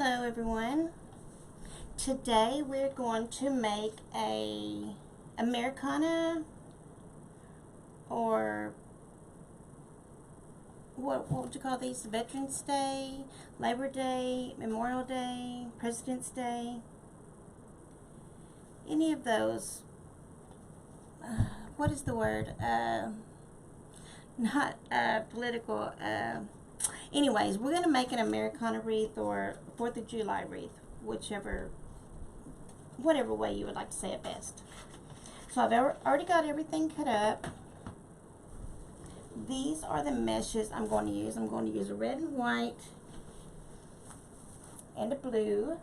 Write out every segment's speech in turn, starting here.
Hello everyone. Today we're going to make a Americana, or what would you call these? Veterans Day, Labor Day, Memorial Day, President's Day. Any of those. What is the word? Not political. Anyways, we're going to make an Americana wreath or 4th of July wreath, whatever way you would like to say it best. So I've already got everything cut up. These are the meshes I'm going to use. I'm going to use a red and white and a blue.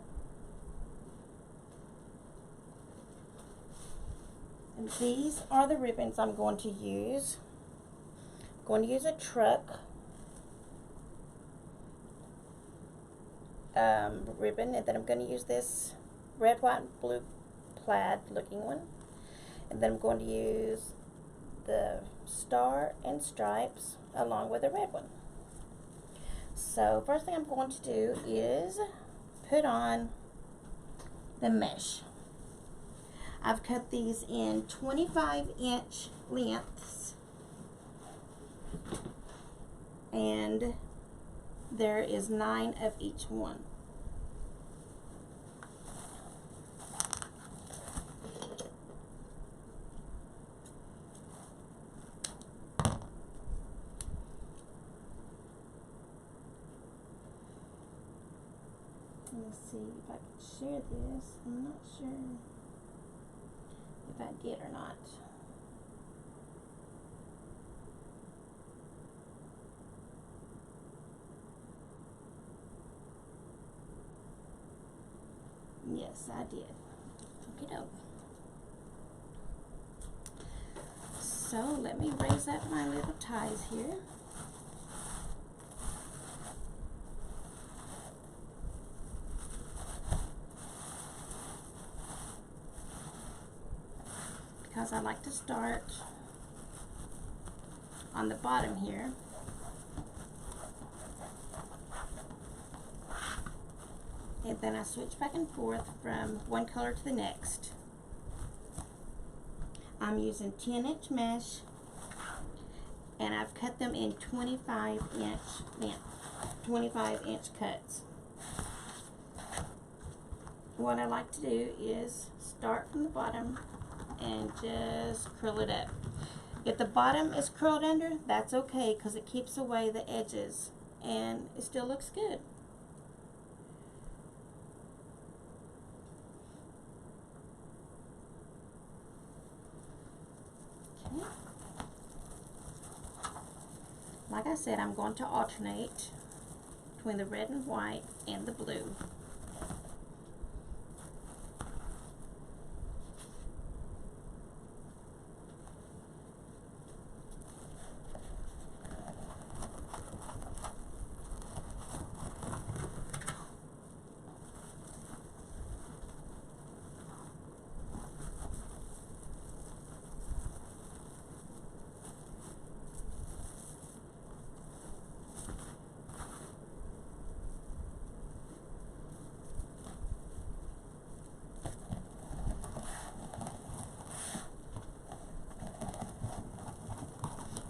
And these are the ribbons I'm going to use. I'm going to use a truck ribbon, and then I'm going to use this red, white, and blue plaid looking one, and then I'm going to use the star and stripes along with a red one. So first thing I'm going to do is put on the mesh. I've cut these in 25-inch lengths, and there is 9 of each one. Let's see if I can share this. I'm not sure if I did or not. Yes, I did. Okay, doke. So let me raise up my little ties here. Because I like to start on the bottom here. And then I switch back and forth from one color to the next. I'm using 10-inch mesh, and I've cut them in 25-inch cuts. What I like to do is start from the bottom and just curl it up. If the bottom is curled under, that's okay, because it keeps away the edges and it still looks good. Okay. Like I said, I'm going to alternate between the red and white and the blue.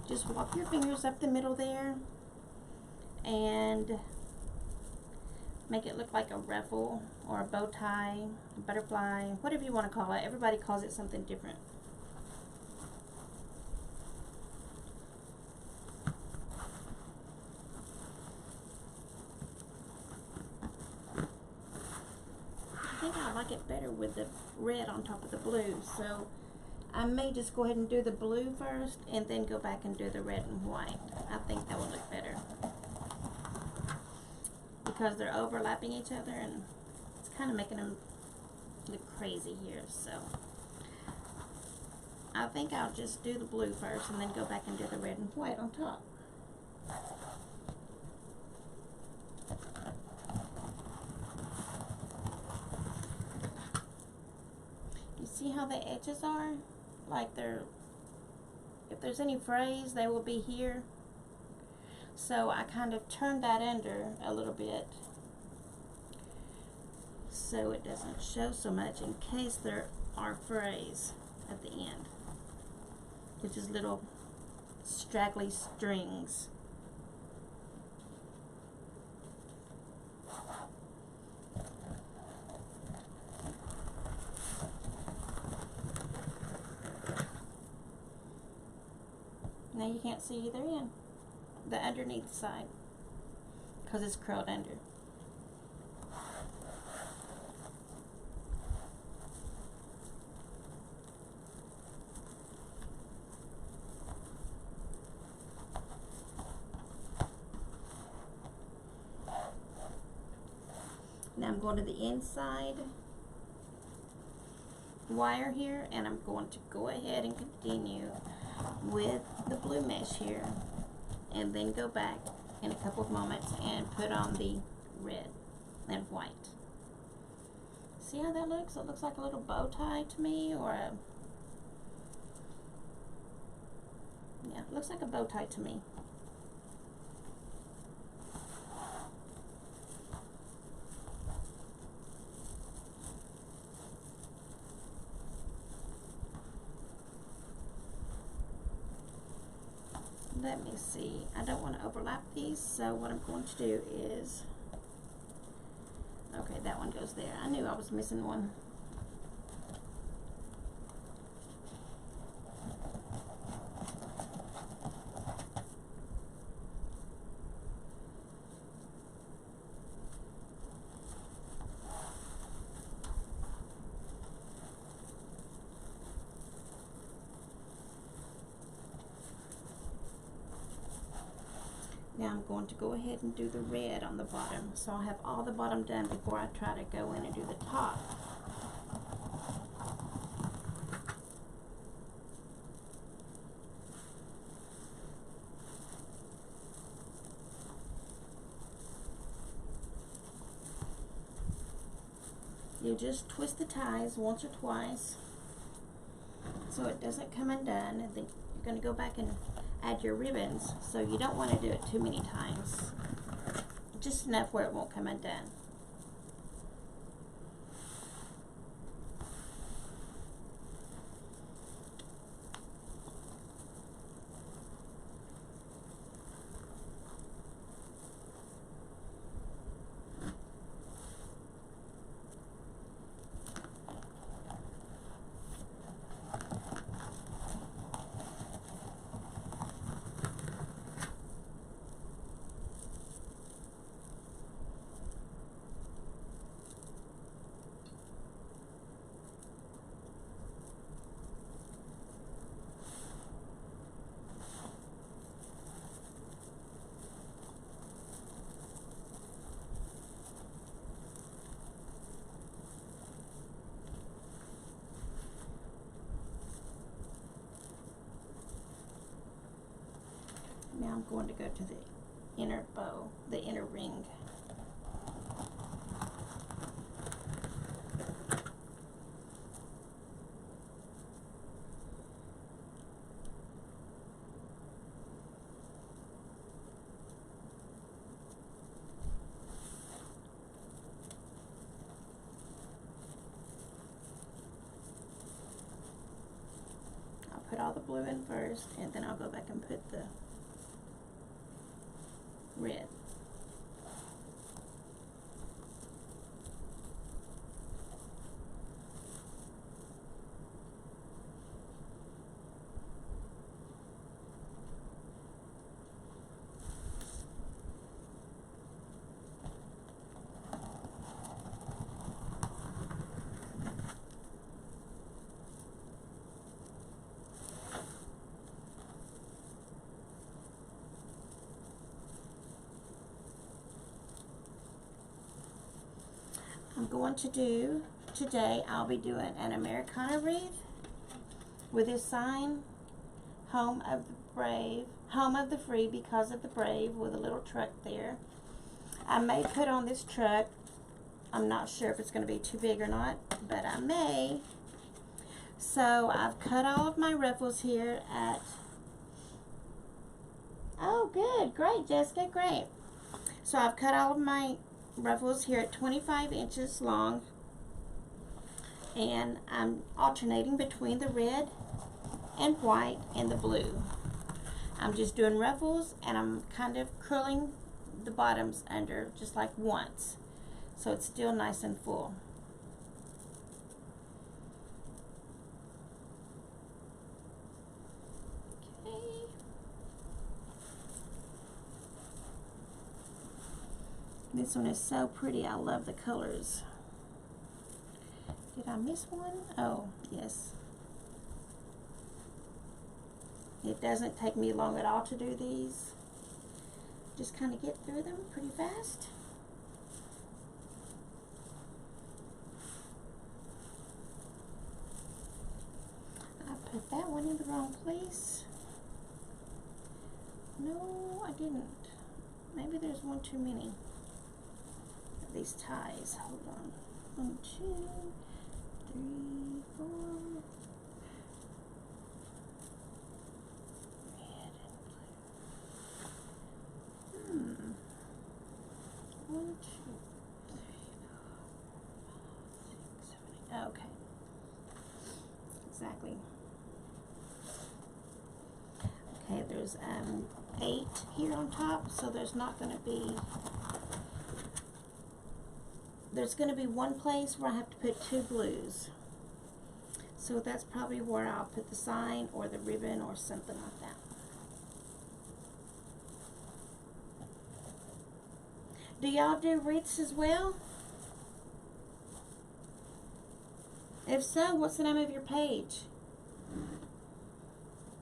Just walk your fingers up the middle there and make it look like a ruffle or a bow tie, a butterfly, whatever you want to call it. Everybody calls it something different. I think I like it better with the red on top of the blue, so I may just go ahead and do the blue first and then go back and do the red and white. I think that would look better because they're overlapping each other and it's kind of making them look crazy here. So I think I'll just do the blue first and then go back and do the red and white on top. You see how the edges are? Like if there's any frays, they will be here. So I kind of turned that under a little bit so it doesn't show so much in case there are frays at the end, which is little straggly strings. Now you can't see either end, the underneath side, because it's curled under. Now I'm going to the inside wire here, and I'm going to go ahead and continue with the blue mesh here, and then go back in a couple of moments and put on the red and white. See how that looks? It looks like a little bow tie to me, or a, yeah, it looks like a bow tie to me. Let me see, I don't want to overlap these, so what I'm going to do is, okay, that one goes there. I knew I was missing one. Now I'm going to go ahead and do the red on the bottom. So I'll have all the bottom done before I try to go in and do the top. You just twist the ties once or twice so it doesn't come undone, and then you're going to go back and add your ribbons, so you don't want to do it too many times. Just enough where it won't come undone. Now I'm going to go to the inner bow, the inner ring. I'll put all the blue in first, and then I'll go back and put the red. I'm going to do, today I'll be doing an Americana wreath with this sign, home of the brave, home of the free because of the brave, with a little truck there. I may put on this truck, I'm not sure if it's going to be too big or not, but I may. So I've cut all of my ruffles here at, oh good, great Jessica, great. So I've cut all of my ruffles here at 25 inches long, and I'm alternating between the red and white and the blue. I'm just doing ruffles, and I'm kind of curling the bottoms under just like once, so it's still nice and full. Okay. This one is so pretty. I love the colors. Did I miss one? Oh, yes. It doesn't take me long at all to do these. Just kind of get through them pretty fast. I put that one in the wrong place. No, I didn't. Maybe there's one too many of these ties. Hold on. 1, 2, 3, 4. Okay. Exactly. Okay, there's 8 here on top, so there's not going to be, there's going to be one place where I have to put 2 blues. So that's probably where I'll put the sign or the ribbon or something like that. Do y'all do wreaths as well? If so, what's the name of your page?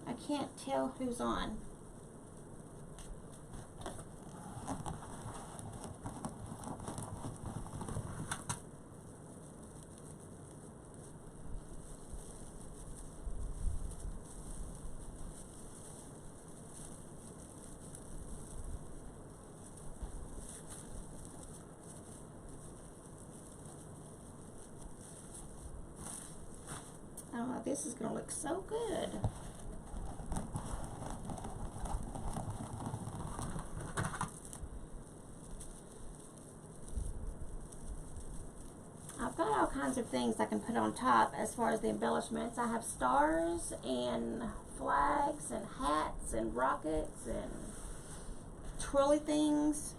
I can't tell who's on. Oh, this is going to look so good. I've got all kinds of things I can put on top as far as the embellishments. I have stars and flags and hats and rockets and twirly things.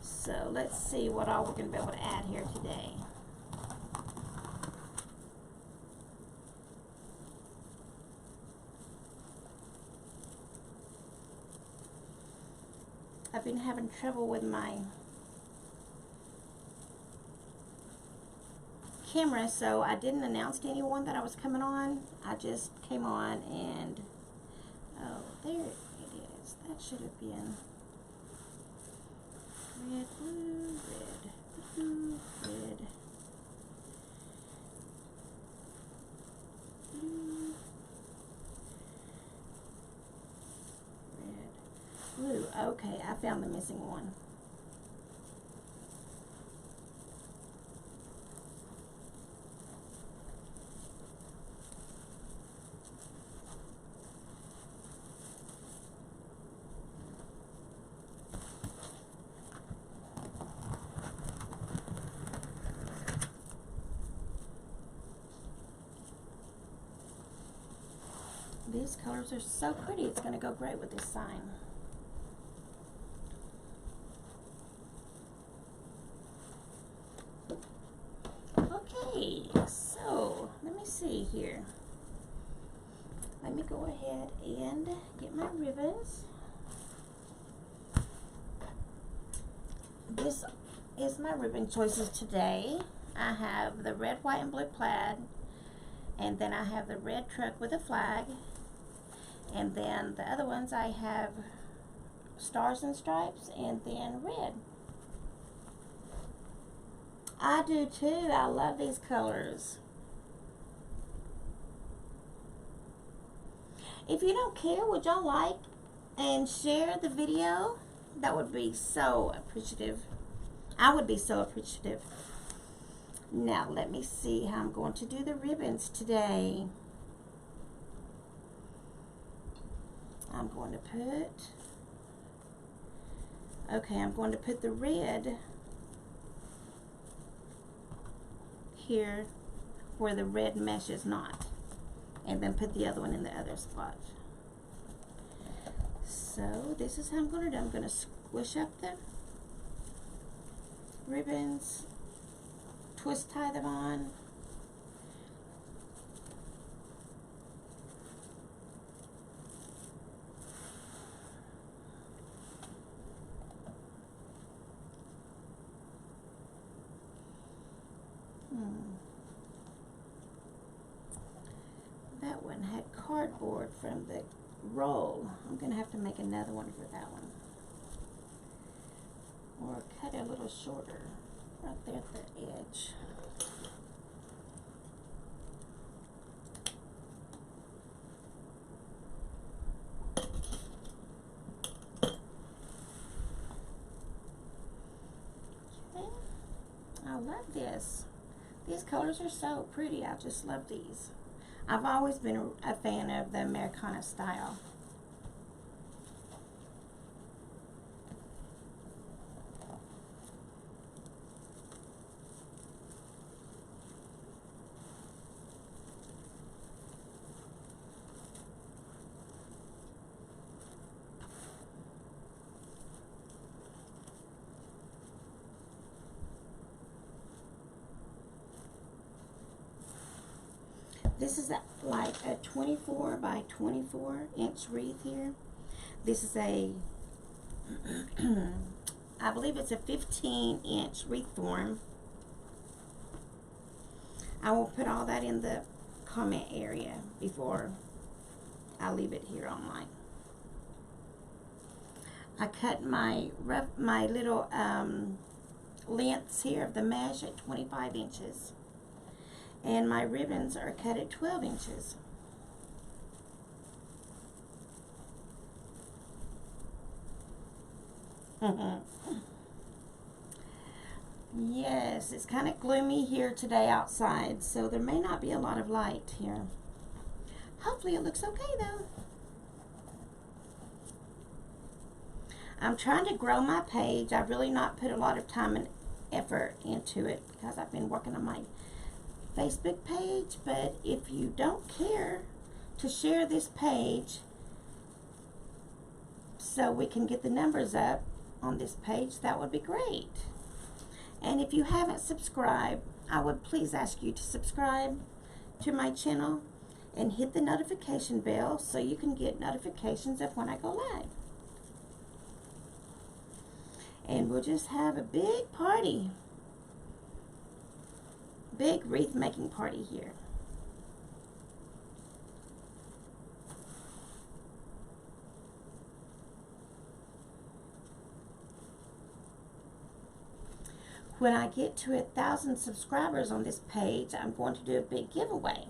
So let's see what all we're going to be able to add here today. I've been having trouble with my camera, so I didn't announce to anyone that I was coming on. I just came on and, oh, there it is. That should have been red, blue, red, blue, red, blue, red, blue. Okay, I found the missing one. These colors are so pretty. It's going to go great with this sign. Okay, so let me see here. Let me go ahead and get my ribbons. This is my ribbon choices today. I have the red, white, and blue plaid, and then I have the red truck with a flag, and then the other ones I have stars and stripes, and then red. I do too. I love these colors. If you don't care, would y'all like and share the video? That would be so appreciative. I would be so appreciative. Now let me see how I'm going to do the ribbons today. I'm going to put Okay, I'm going to put the red here where the red mesh is not, and then put the other one in the other spot. So this is how I'm going to do. I'm going to squish up the ribbons, twist tie them on. That one had cardboard from the roll. I'm going to have to make another one for that one. Or cut it a little shorter right there at the edge. Okay. I love this. These colors are so pretty. I just love these. I've always been a fan of the Americana style. This is like a 24 by 24 inch wreath here. This is a, I believe it's a 15-inch wreath form. I will put all that in the comment area before I leave it here online. I cut my little lengths here of the mesh at 25 inches. And my ribbons are cut at 12 inches. Yes, it's kind of gloomy here today outside, so there may not be a lot of light here. Hopefully it looks okay though. I'm trying to grow my page. I've really not put a lot of time and effort into it because I've been working on my Facebook page, but if you don't care to share this page so we can get the numbers up on this page, that would be great. And if you haven't subscribed, I would please ask you to subscribe to my channel and hit the notification bell so you can get notifications of when I go live. And we'll just have a big party. Big wreath making party here. When I get to 1,000 subscribers on this page, I'm going to do a big giveaway.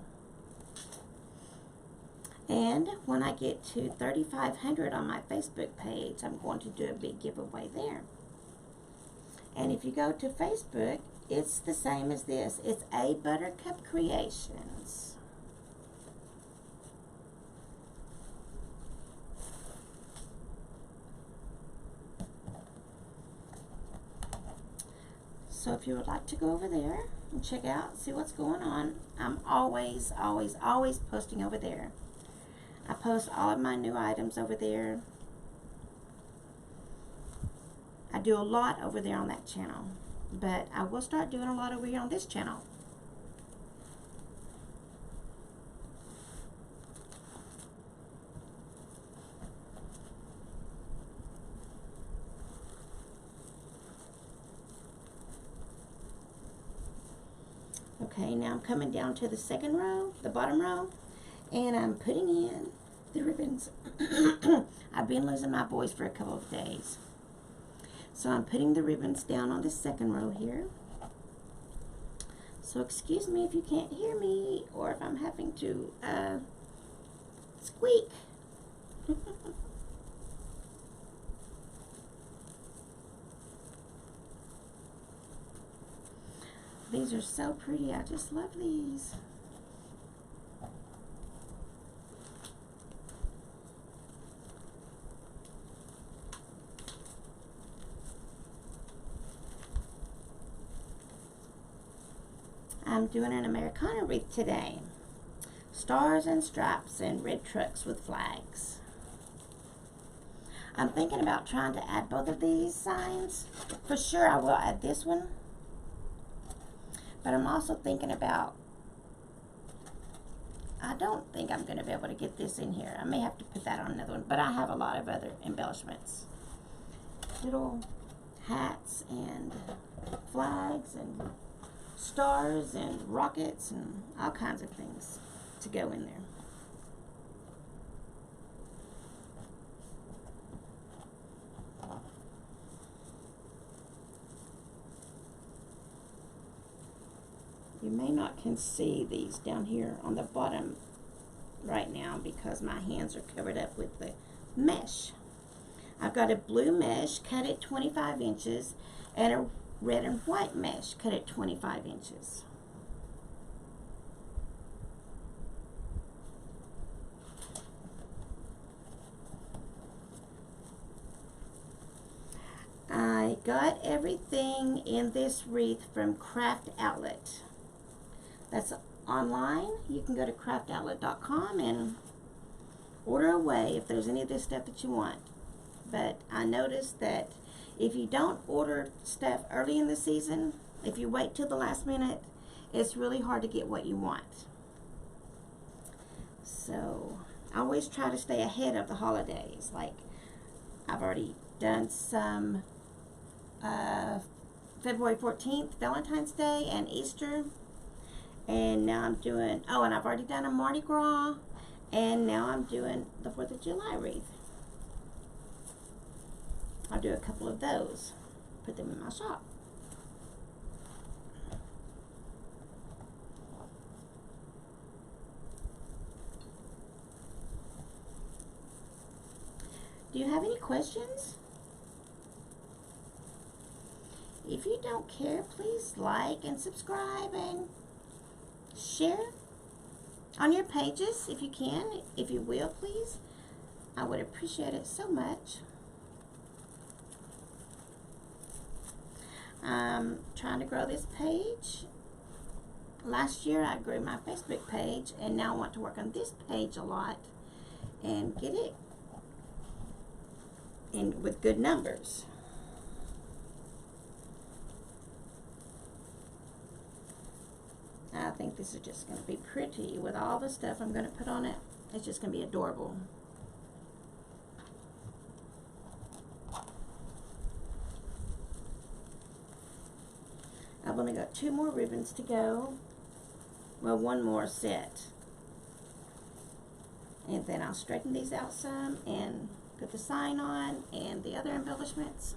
And when I get to 3,500 on my Facebook page, I'm going to do a big giveaway there. And if you go to Facebook, it's the same as this. It's A Buttercup Creations. So if you would like to go over there and check out, see what's going on, I'm always posting over there. I post all of my new items over there. I do a lot over there on that channel, but I will start doing a lot over here on this channel. Okay, now I'm coming down to the second row, the bottom row, and I'm putting in the ribbons. I've been losing my voice for a couple of days. So I'm putting the ribbons down on the second row here. So excuse me if you can't hear me or if I'm having to squeak. These are so pretty. I just love these. doing an Americana wreath today. Stars and stripes and red trucks with flags. I'm thinking about trying to add both of these signs. For sure I will add this one. But I'm also thinking about, I don't think I'm going to be able to get this in here. I may have to put that on another one. But I have a lot of other embellishments. Little hats and flags and stars and rockets and all kinds of things to go in there. You may not can see these down here on the bottom right now because my hands are covered up with the mesh. I've got a blue mesh cut at 25 inches and a red and white mesh cut at 25 inches. I got everything in this wreath from Craft Outlet. That's online. You can go to craftoutlet.com and order away if there's any of this stuff that you want. But I noticed that if you don't order stuff early in the season, if you wait till the last minute, it's really hard to get what you want. So I always try to stay ahead of the holidays. Like I've already done some February 14th, Valentine's Day, and Easter. And now I'm doing, oh, and I've already done a Mardi Gras, and now I'm doing the 4th of July wreath. I'll do a couple of those, put them in my shop. Do you have any questions? If you don't care, please like and subscribe and share on your pages if you can, if you will, please. I would appreciate it so much. I'm trying to grow this page. Last year I grew my Facebook page, and now I want to work on this page a lot and get it in with good numbers. I think this is just going to be pretty with all the stuff I'm going to put on it. It's just going to be adorable. I've only got 2 more ribbons to go. Well, 1 more set. And then I'll straighten these out some and put the sign on and the other embellishments.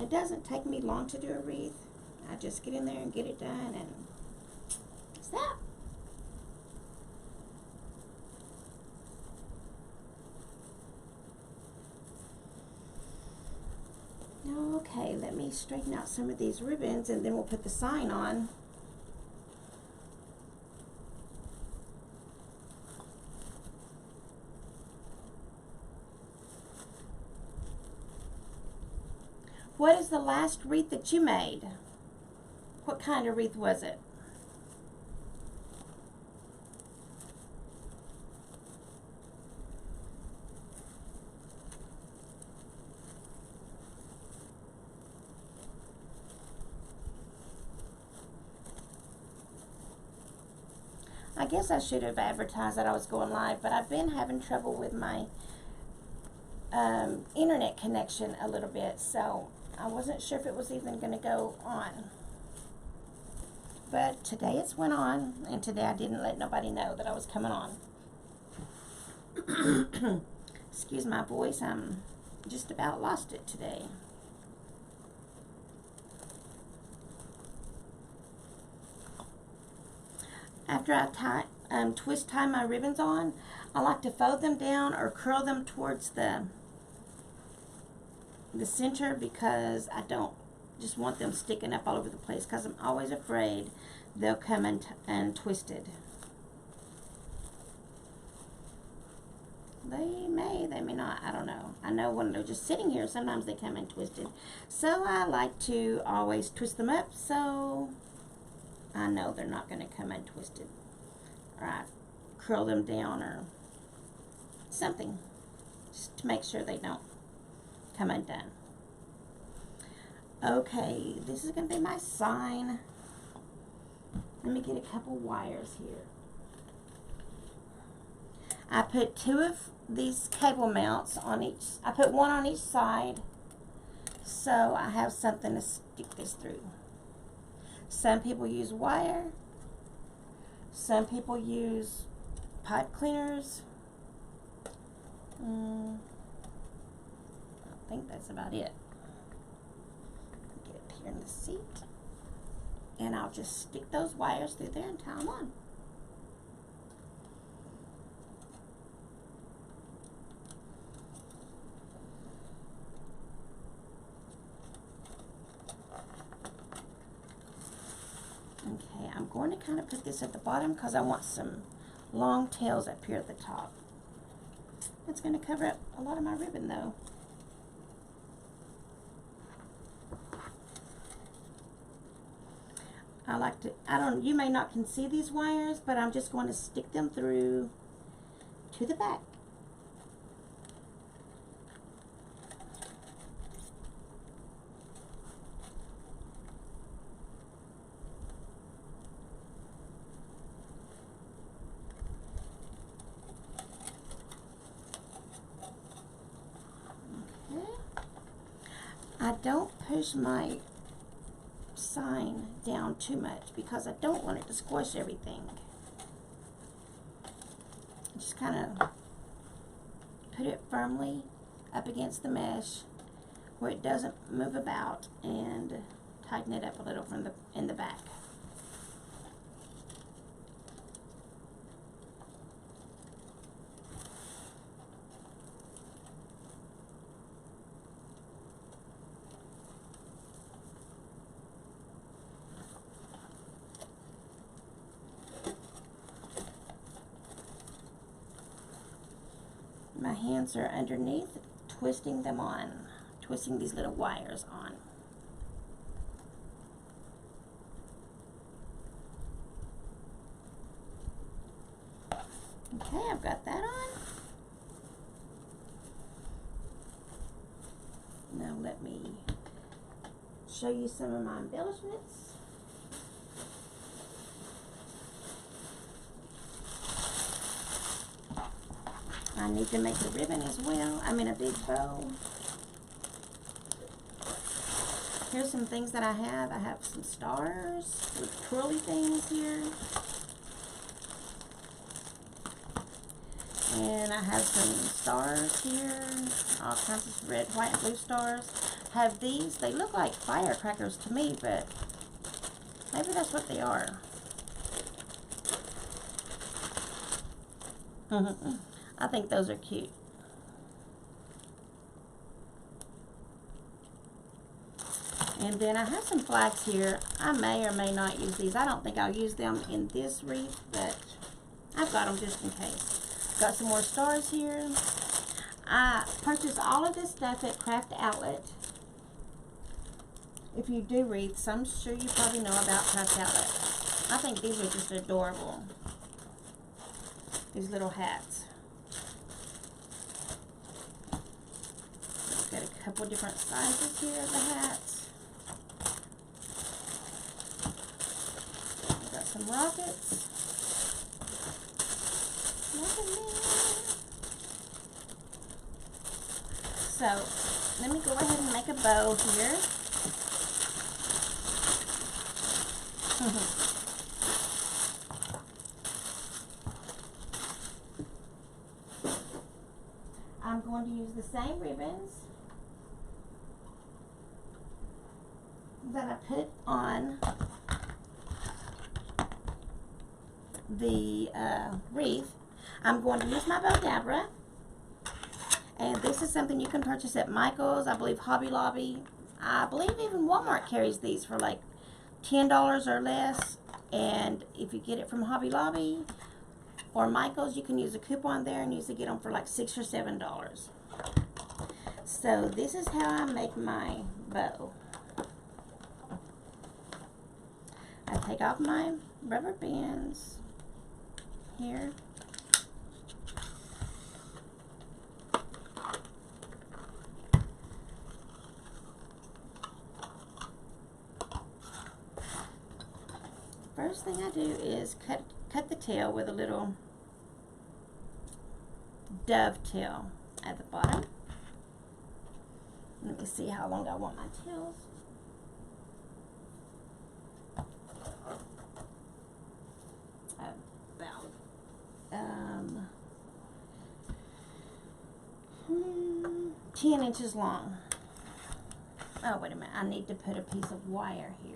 It doesn't take me long to do a wreath. I just get in there and get it done, and that's that. Okay, let me straighten out some of these ribbons, and then we'll put the sign on. What is the last wreath that you made? What kind of wreath was it? I guess I should have advertised that I was going live, but I've been having trouble with my internet connection a little bit, so I wasn't sure if it was even going to go on. But today it's went on, and today I didn't let nobody know that I was coming on. Excuse my voice, I'm just about lost it today. After I twist tie my ribbons on, I like to fold them down or curl them towards the center, because I don't just want them sticking up all over the place, because I'm always afraid they'll come and twisted. They may not. I don't know. I know when they're just sitting here, sometimes they come in twisted. So I like to always twist them up so I know they're not going to come in twisted. Or I curl them down or something, just to make sure they don't come undone. Okay, this is going to be my sign. Let me get a couple wires here. I put 2 of these cable mounts on each. I put 1 on each side, so I have something to stick this through. Some people use wire. Some people use pipe cleaners. I think that's about it. Get it here in the seat. And I'll just stick those wires through there and tie them on. Okay, I'm going to kind of put this at the bottom because I want some long tails up here at the top. It's going to cover up a lot of my ribbon though. You may not can see these wires, but I'm just going to stick them through to the back. Okay. I don't push my sign down too much because I don't want it to squish everything. Just kind of put it firmly up against the mesh where it doesn't move about, and tighten it up a little from in the back. My hands are underneath, twisting them on, twisting these little wires on. Okay, I've got that on. Now let me show you some of my embellishments. I need to make a ribbon as well. I mean a big bow. Here's some things that I have. I have some stars with twirly things here. And I have some stars here. All kinds of red, white, and blue stars. I have these. They look like firecrackers to me, but maybe that's what they are. I think those are cute. And then I have some flags here. I may or may not use these. I don't think I'll use them in this wreath, but I've got them just in case. Got some more stars here. I purchased all of this stuff at Craft Outlet. If you do wreaths, I'm sure you probably know about Craft Outlet. I think these are just adorable. These little hats. Got a couple different sizes here of the hats. Got some rockets. So, let me go ahead and make a bow here. I'm going to use the same ribbons that I put on the wreath. I'm going to use my bow dabra, and this is something you can purchase at Michael's, I believe Hobby Lobby. I believe even Walmart carries these for like $10 or less, and if you get it from Hobby Lobby or Michael's. You can use a coupon there and usually get them for like $6 or $7. So this is how I make my bow. I take off my rubber bands here. First thing I do is cut the tail with a little dovetail at the bottom. Let me see how long I want my tails. About 10 inches long. Oh, wait a minute. I need to put a piece of wire here.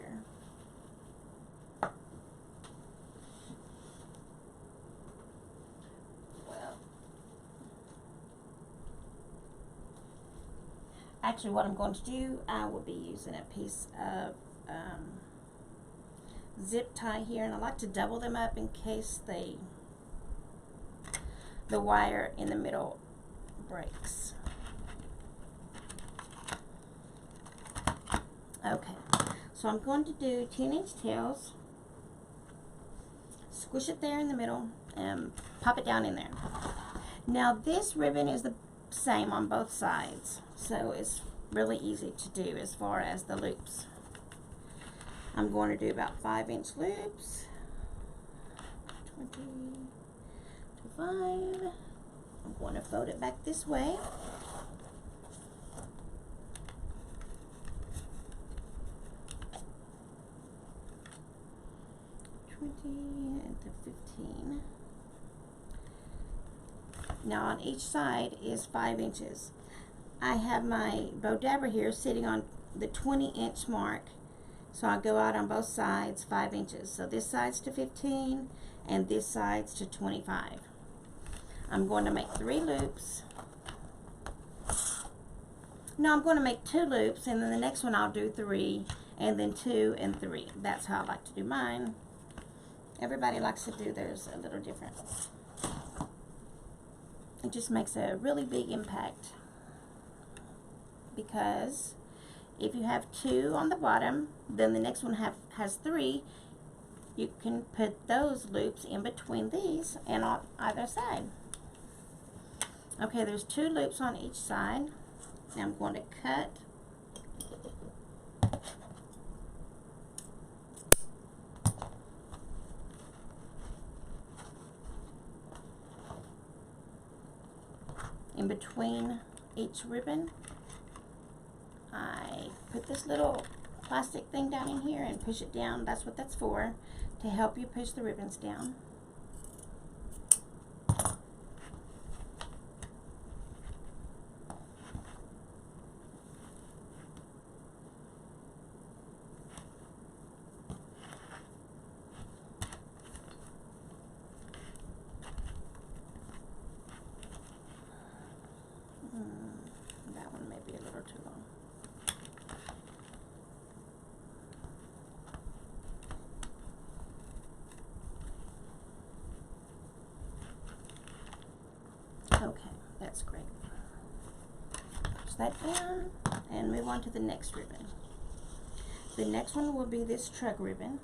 Actually, what I'm going to do, I will be using a piece of zip tie here, and I like to double them up in case the wire in the middle breaks. Okay, so I'm going to do 10-inch tails, squish it there in the middle, and pop it down in there. Now this ribbon is the same on both sides, so it's really easy to do as far as the loops. I'm going to do about 5-inch loops, 20 to 5. I'm going to fold it back this way. To 15. Now on each side is 5 inches. I have my bow dabber here sitting on the 20-inch mark, so I'll go out on both sides 5 inches. So this side's to 15 and this side's to 25. I'm going to make 3 loops. No, I'm going to make 2 loops, and then the next one I'll do 3, and then 2 and 3. That's how I like to do mine. Everybody likes to do theirs a little different. It just makes a really big impact, because if you have 2 on the bottom, then the next one has 3. You can put those loops in between these and on either side. Okay, there's 2 loops on each side. Now I'm going to cut. In between each ribbon, I put this little plastic thing down in here and push it down. That's what that's for, to help you push the ribbons down. That one may be a little too long. Okay, that's great. Push that down and move on to the next ribbon. The next one will be this truck ribbon.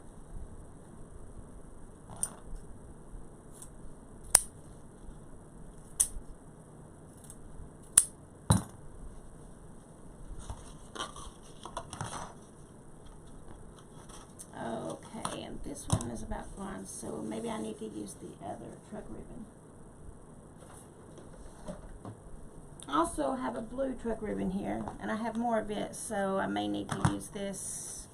Okay, and this one is about gone, so maybe I need to use the other truck ribbon. I also have a blue truck ribbon here, and I have more of it, so I may need to use this.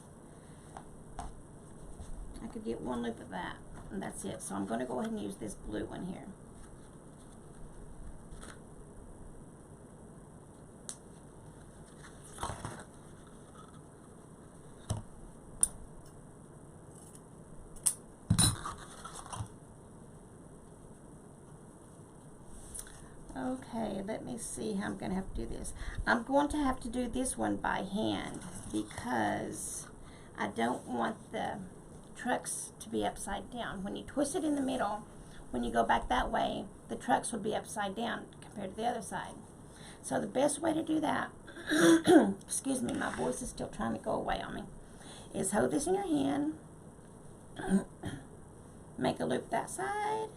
I could get 1 loop of that, and that's it. So I'm going to go ahead and use this blue one here. Okay, let me see how I'm going to have to do this. I'm going to have to do this one by hand because I don't want the trucks to be upside down. When you twist it in the middle, when you go back that way, the trucks would be upside down compared to the other side. So the best way to do that, excuse me, my voice is still trying to go away on me, is hold this in your hand, make a loop that side,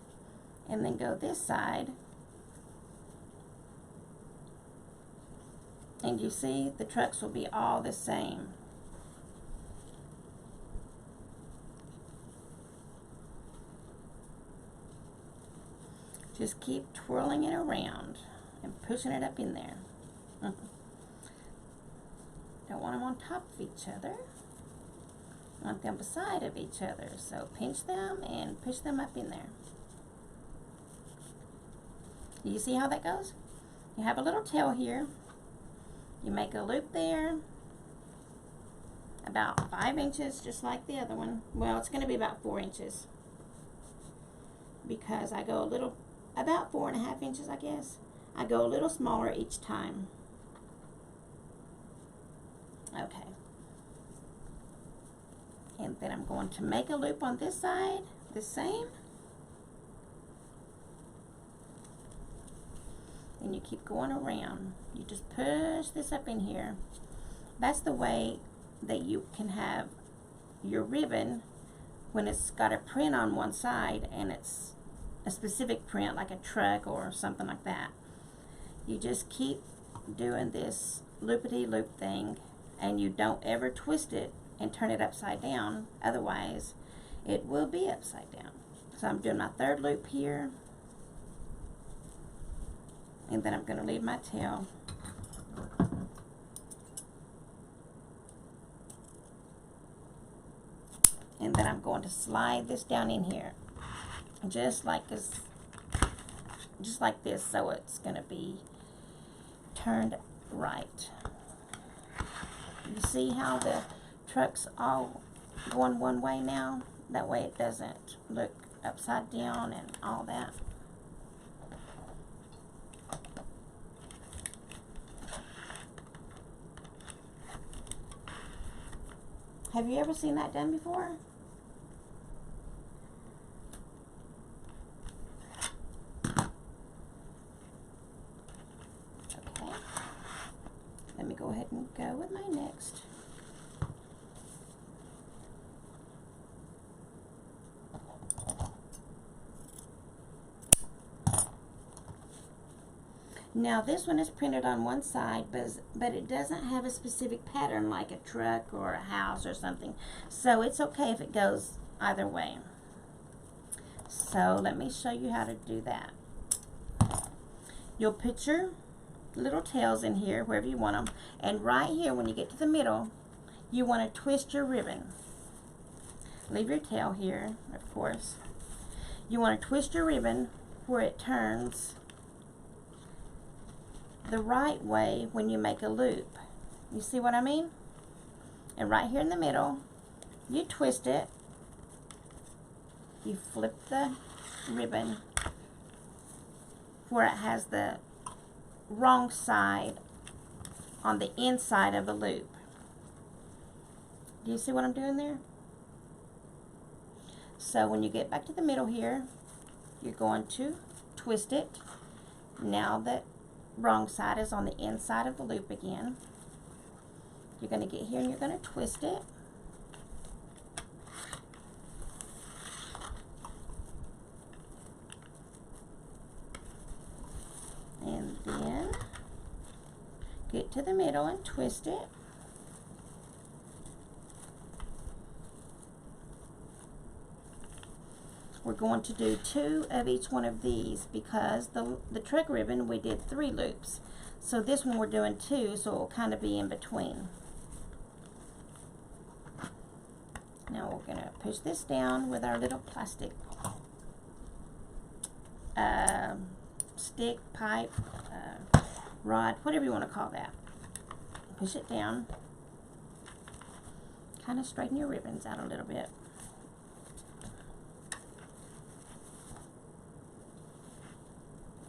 and then go this side. And you see, the trucks will be all the same. Just keep twirling it around and pushing it up in there. Don't want them on top of each other. Want them beside of each other. So pinch them and push them up in there. Do you see how that goes? You have a little tail here. You make a loop there, about 5 inches, just like the other one. Well, it's going to be about 4 inches because I go a little, about 4.5 inches, I guess. I go a little smaller each time. Okay. And then I'm going to make a loop on this side, the same. And you keep going around. You just push this up in here. That's the way that you can have your ribbon when it's got a print on one side and it's a specific print like a truck or something like that. You just keep doing this loopity-loop thing, and you don't ever twist it and turn it upside down, otherwise it will be upside down. So I'm doing my 3rd loop here, and then I'm going to leave my tail. And then I'm going to slide this down in here, just like this, so it's going to be turned right. You see how the truck's all going one way now? That way it doesn't look upside down and all that. Have you ever seen that done before? Okay. Let me go ahead and go with my next. Now this one is printed on one side, but it doesn't have a specific pattern like a truck or a house or something. So it's okay if it goes either way. So let me show you how to do that. You'll put your little tails in here, wherever you want them. And right here, when you get to the middle, you want to twist your ribbon. Leave your tail here, of course. You want to twist your ribbon where it turns the right way when you make a loop. You see what I mean? And right here in the middle, you twist it. You flip the ribbon where it has the wrong side on the inside of the loop. Do you see what I'm doing there? So when you get back to the middle here, you're going to twist it. Now the wrong side is on the inside of the loop again. You're going to get here and you're going to twist it. And then get to the middle and twist it. We're going to do 2 of each one of these because the truck ribbon we did 3 loops. So this one we're doing 2, so it'll kind of be in between. Now we're going to push this down with our little plastic stick, pipe, rod, whatever you want to call that. Push it down. Kind of straighten your ribbons out a little bit.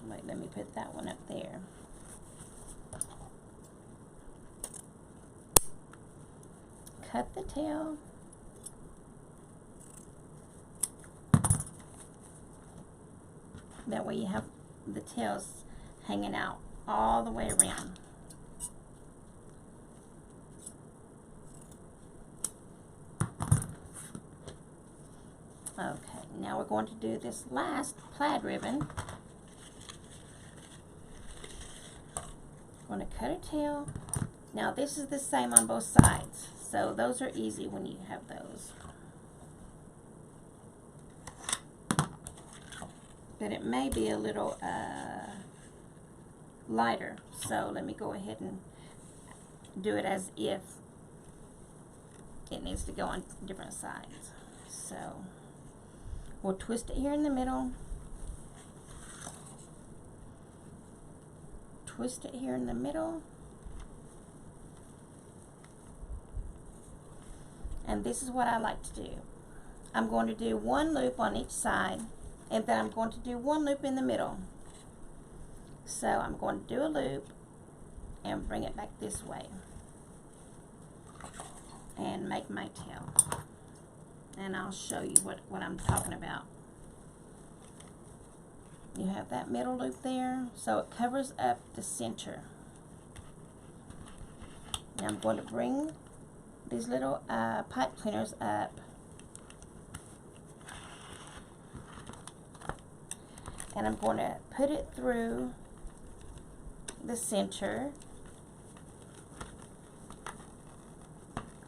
Wait, let me put that one up there. Cut the tail. That way you have the tails hanging out all the way around. Okay, now we're going to do this last plaid ribbon. I'm going to cut a tail. Now this is the same on both sides, so those are easy when you have those. But it may be a little lighter, so let me go ahead and do it as if it needs to go on different sides. So we'll twist it here in the middle, twist it here in the middle, and this is what I like to do. I'm going to do one loop on each side, and then I'm going to do one loop in the middle. So I'm going to do a loop and bring it back this way and make my tail. And I'll show you what I'm talking about. You have that middle loop there, so it covers up the center. Now I'm going to bring these little pipe cleaners up, and I'm going to put it through the center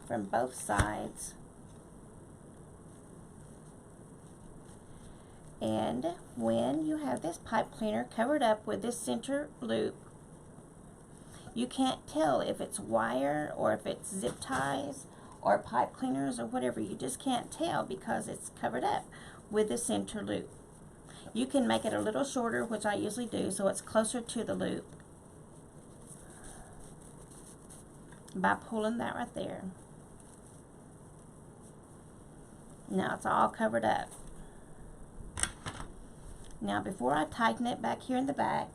from both sides. And when you have this pipe cleaner covered up with this center loop, you can't tell if it's wire or if it's zip ties or pipe cleaners or whatever. You just can't tell because it's covered up with the center loop. You can make it a little shorter, which I usually do, so it's closer to the loop, by pulling that right there. Now it's all covered up. Now before I tighten it back here in the back,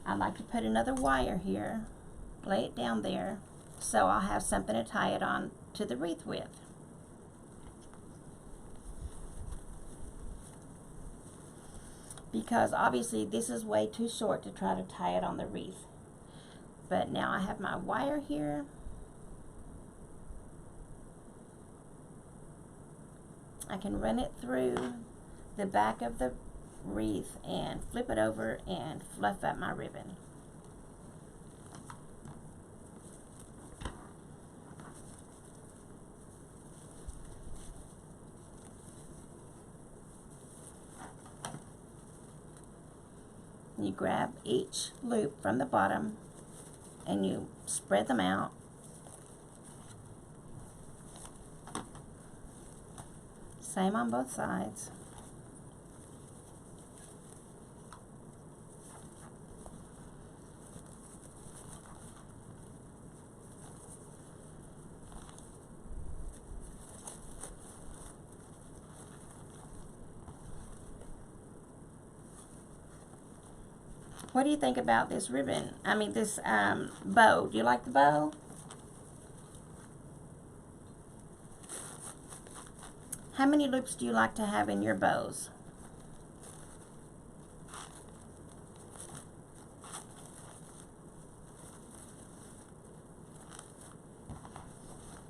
I like to put another wire here, lay it down there, so I'll have something to tie it on to the wreath with. Because obviously this is way too short to try to tie it on the wreath. But now I have my wire here. I can run it through the back of the wreath and flip it over and fluff up my ribbon. You grab each loop from the bottom and you spread them out. Same on both sides. What do you think about this ribbon? I mean, this bow. Do you like the bow? How many loops do you like to have in your bows?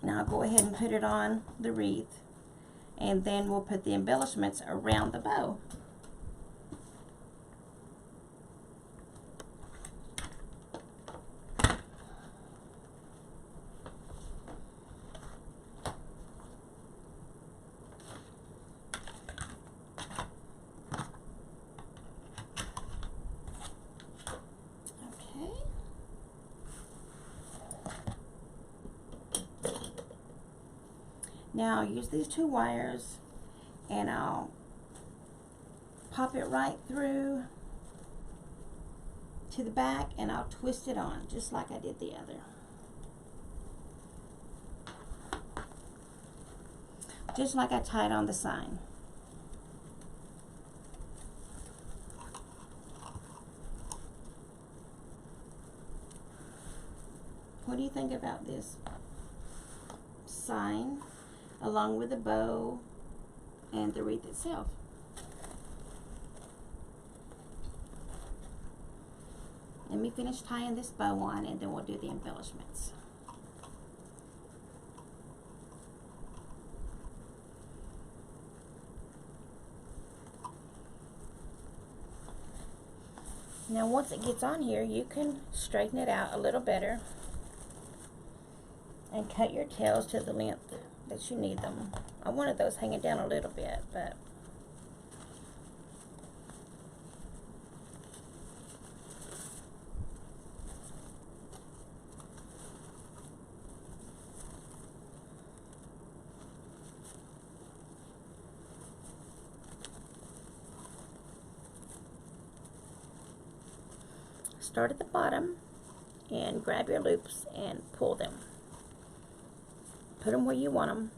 Now I'll go ahead and put it on the wreath, and then we'll put the embellishments around the bow. Now I'll use these two wires and I'll pop it right through to the back and I'll twist it on just like I did the other. Just like I tied on the sign. What do you think about this sign along with the bow and the wreath itself? let me finish tying this bow on, and then we'll do the embellishments. Now once it gets on here, you can straighten it out a little better and cut your tails to the length that you need them. I wanted those hanging down a little bit, but start at the bottom and grab your loops and pull them. Put them where you want them.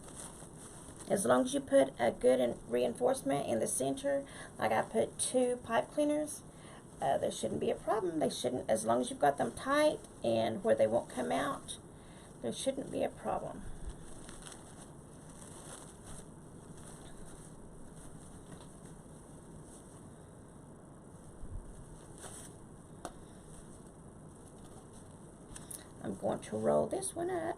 As long as you put a good reinforcement in the center, like I put 2 pipe cleaners, there shouldn't be a problem. They shouldn't, as long as you've got them tight and where they won't come out, there shouldn't be a problem. I'm going to roll this one up.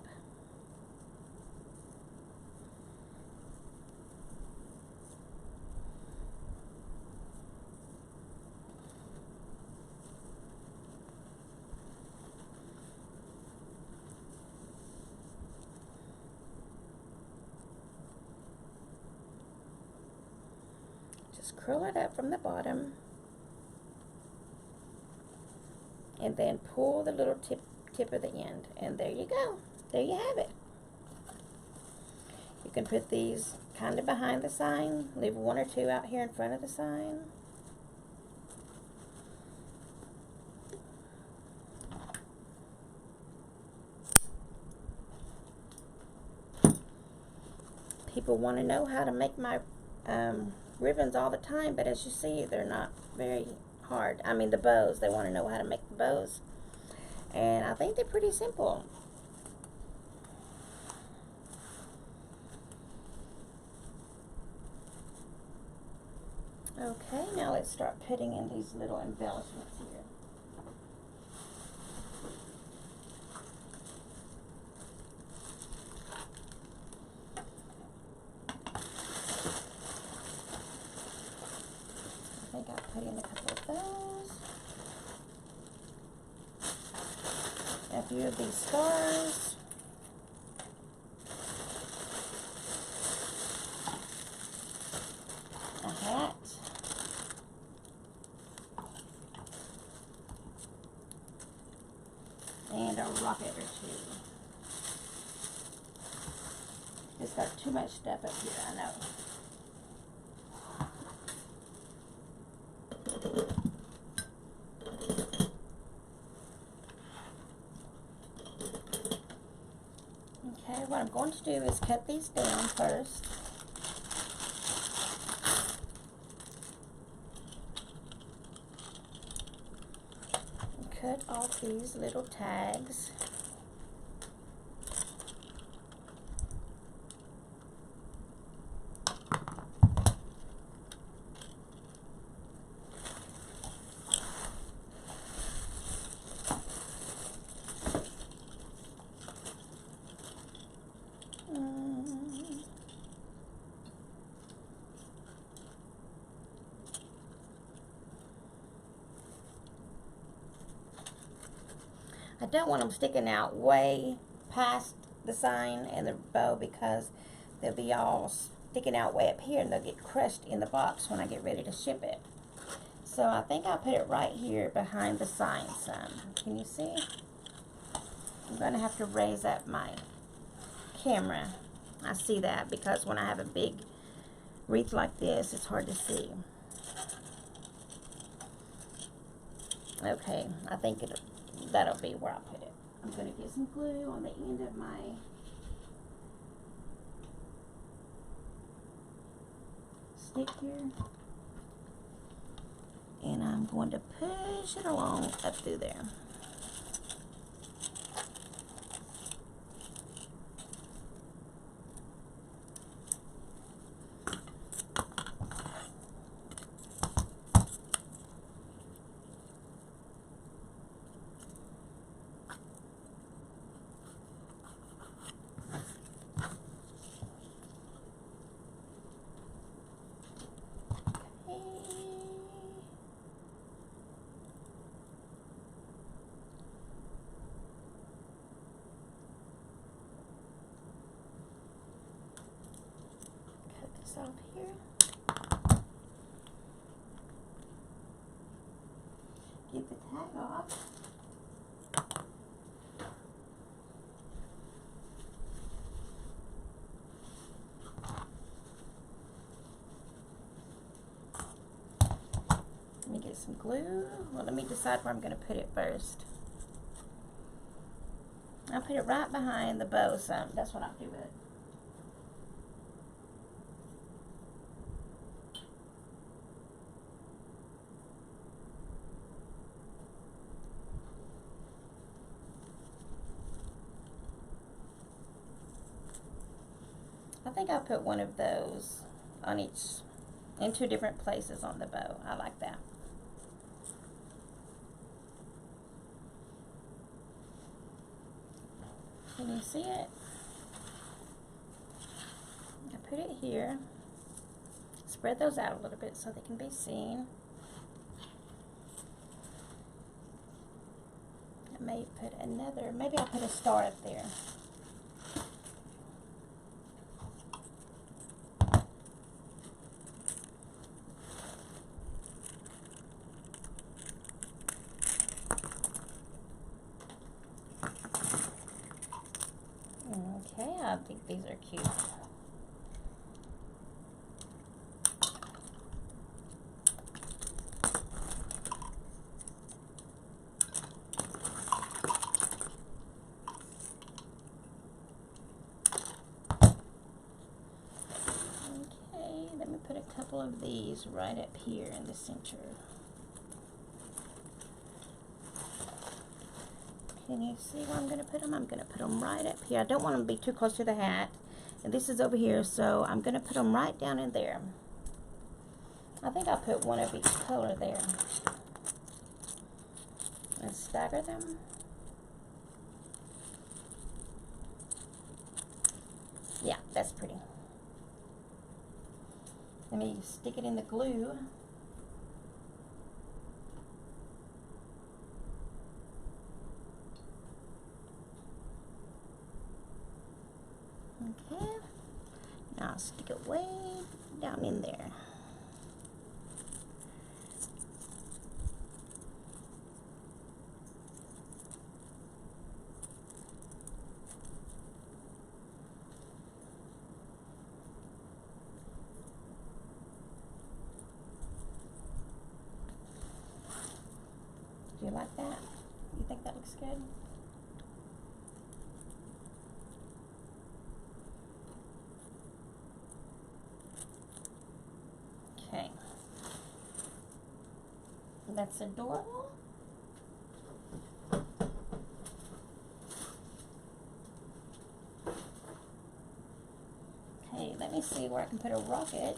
Just curl it up from the bottom and then pull the little tip of the end, and there you go. There you have it. You can put these kind of behind the sign, leave 1 or 2 out here in front of the sign. People want to know how to make my ribbons all the time, but as you see, they're not very hard. I mean the bows, they want to know how to make the bows. And I think they're pretty simple. Okay, now let's start putting in these little embellishments here. I think I'll put in a couple of those. A few of these stars. A hat. And a rocket or 2. It's got too much stuff up here, I know. Okay, what I'm going to do is cut these down first. And cut off these little tags. I don't want them sticking out way past the sign and the bow because they'll be all sticking out way up here and they'll get crushed in the box when I get ready to ship it. So I think I'll put it right here behind the sign some. Can you see? I'm going to have to raise up my camera. I see that because when I have a big wreath like this, it's hard to see. Okay, I think that'll be where I'll put it. I'm going to get some glue on the end of my stick here. And I'm going to push it along up through there. off here. Get the tag off. Let me get some glue. Well, let me decide where I'm going to put it first. I'll put it right behind the bow, so that's what I'll do with it. I think I'll put one of those on each, in 2 different places on the bow. I like that. Can you see it? I put it here. Spread those out a little bit so they can be seen. I may put another, maybe I'll put a star up there. Okay, I think these are cute. Okay, let me put a couple of these right up here in the center. Can you see where I'm going to put them? I'm going to put them right up here. I don't want them to be too close to the hat. And this is over here, so I'm going to put them right down in there. I think I'll put one of each color there. And stagger them. Yeah, that's pretty. Let me stick it in the glue. Okay, now I'll stick it way down in there. Do you like that? You think that looks good? Okay, that's adorable. Okay, let me see where I can put a rocket.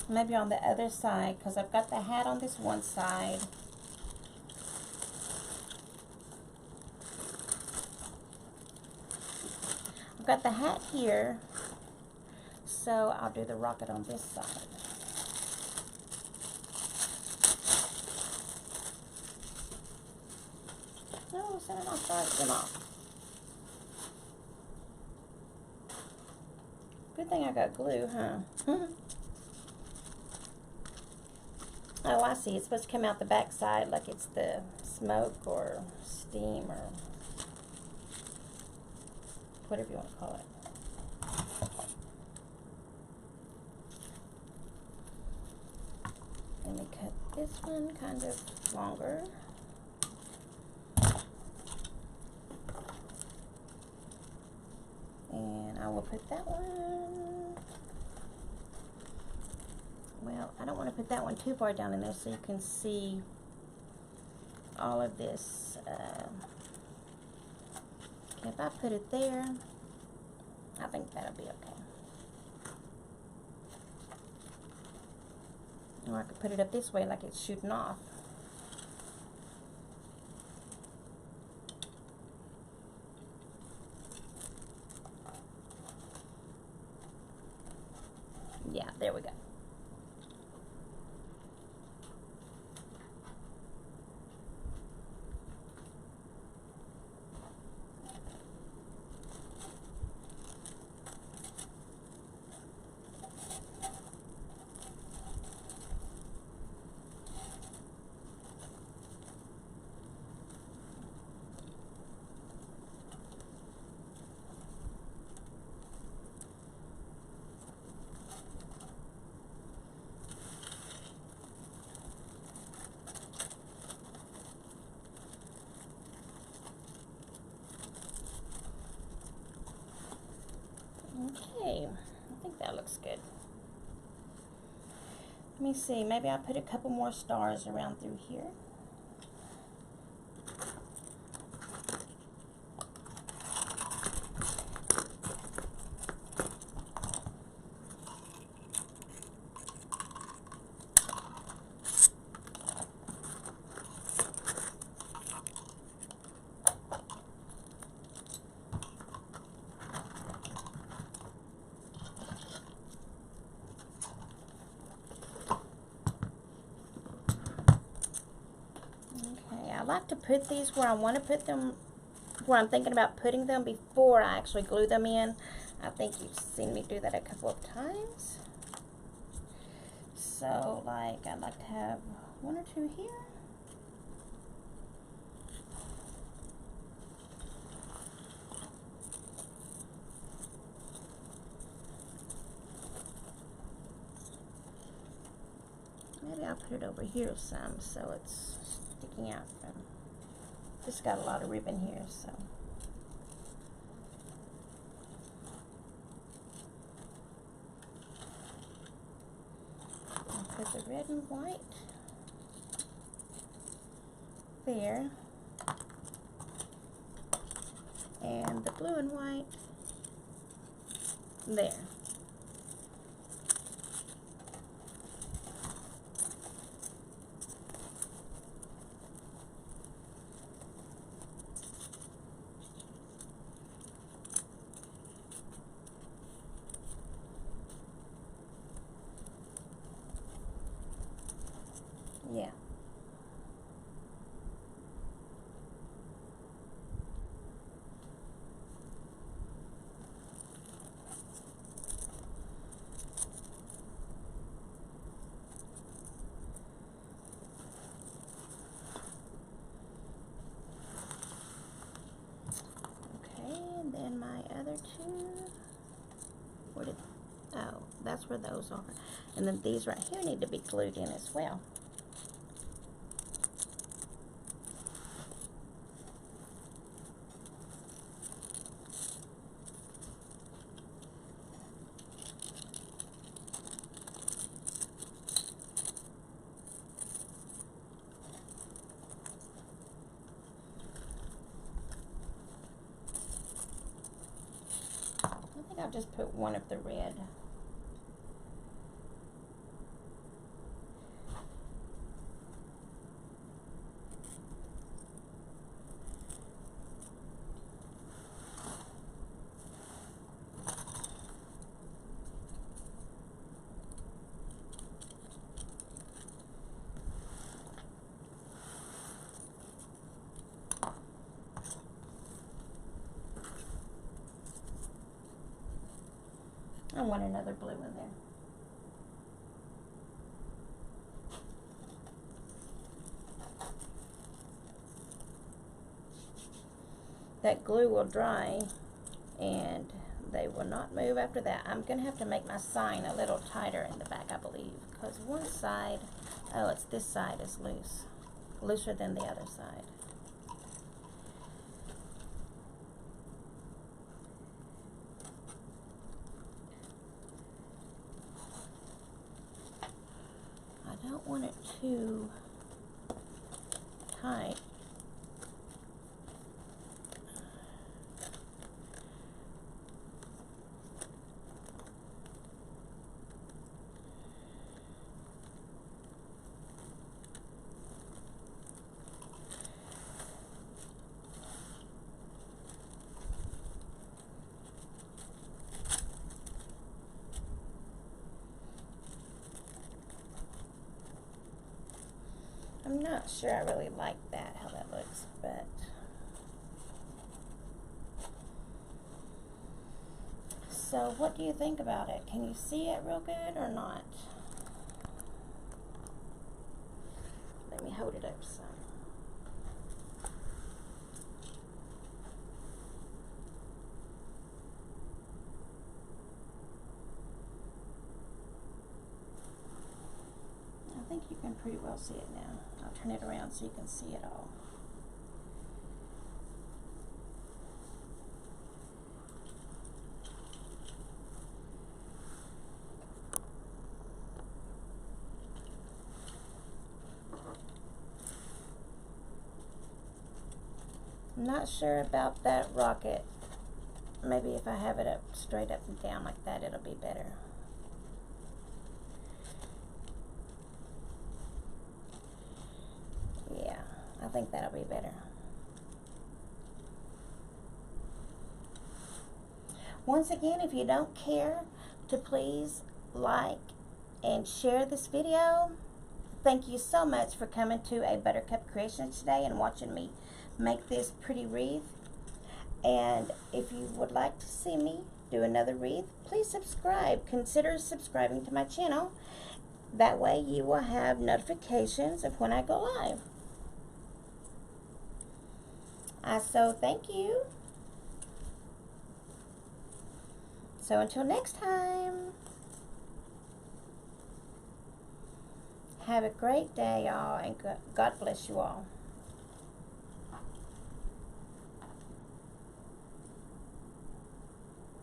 Maybe on the other side, because I've got the hat on this one side. I've got the hat here. So I'll do the rocket on this side. No, set it off, sorry, them off. Good thing I got glue, huh? Oh, I see. It's supposed to come out the back side like it's the smoke or steam or whatever you want to call it. Let me cut this one kind of longer. And I will put that one, well, I don't want to put that one too far down in there so you can see all of this. If I put it there, I think that'll be okay. Or I could put it up this way like it's shooting off. Yeah, there we go. Let me see, maybe I'll put a couple more stars around through here. I like to put these where I want to put them, where I'm thinking about putting them before I actually glue them in. I think you've seen me do that a couple of times. So, like, I'd like to have one or two here. Maybe I'll put it over here some so it's sticking out from. Just got a lot of ribbon here, so. I'll put the red and white there, and the blue and white there. Yeah. Okay, and then my other two, oh, that's where those are. And then these right here need to be glued in as well. I think I'll just put one of the red. I want another blue in there. That glue will dry and they will not move after that. I'm going to have to make my sign a little tighter in the back, I believe, because one side, oh, it's this side is loose, looser than the other side. I don't want it too tight. I'm not sure I really like that, how that looks, but so what do you think about it? Can you see it real good or not? Let me hold it up some. I think you can pretty well see it now. I'll turn it around so you can see it all. I'm not sure about that rocket. Maybe if I have it up straight up and down like that, it'll be better. Yeah, I think that'll be better. Once again, if you don't care to please like and share this video, thank you so much for coming to a Buttercup Creations today and watching me make this pretty wreath. And if you would like to see me do another wreath, please subscribe. Consider subscribing to my channel. That way you will have notifications of when I go live. So thank you. So until next time, have a great day, y'all, and God bless you all.